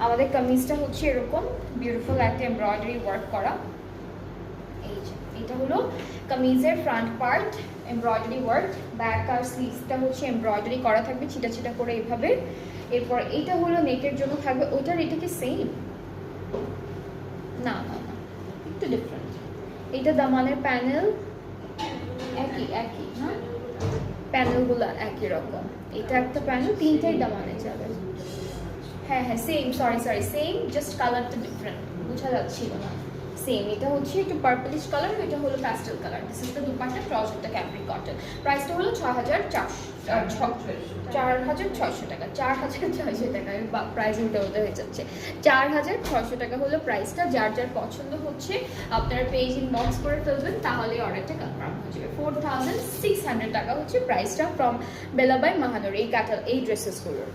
আমাদের কামিজটা হচ্ছে এরকম বিউটিফুল একটা এমব্রয়ডারি ওয়ার্ক করা। এই যে এটা হলো কামিজের front part, embroidery work. Back আর স্লিভসটা হচ্ছে এমব্রয়ডারি করা থাকবে ছিটা ছিটা করে এভাবে। এরপর এটা হলো নেকের জন্য থাকবে। ওটার এটা কি সেম? না না না, একটু ডিফারেন্ট। এটা দামানের প্যানেল একই একই, হ্যাঁ প্যানেলগুলো একই রকম। এটা একটা প্যানেল, তিনটাই দামানে যাবে। হ্যাঁ হ্যাঁ same, sorry sorry same, just কালারটা ডিফারেন্ট, বোঝা যাচ্ছিল না। সেম, এটা হচ্ছে একটু পার্পলিশ কালার, এটা হলো pastel colour. This is the dupatta, ট্রাউজারটা ক্যাপ্রি কটন। প্রাইসটা হলো 4,600 টাকা। 4,600 টাকা, প্রাইস উল্টো উল্টো হয়ে যাচ্ছে। 4,600 টাকা হলো প্রাইসটা। যার যার পছন্দ হচ্ছে আপনারা পেজ ইনবক্স করে ফেলবেন, তাহলে অর্ডারটা কনফার্ম হয়ে যাবে। 4,600 টাকা হচ্ছে প্রাইসটা ফ্রম বেলাবাই মাহানগর, এই ড্রেসেসগুলোর।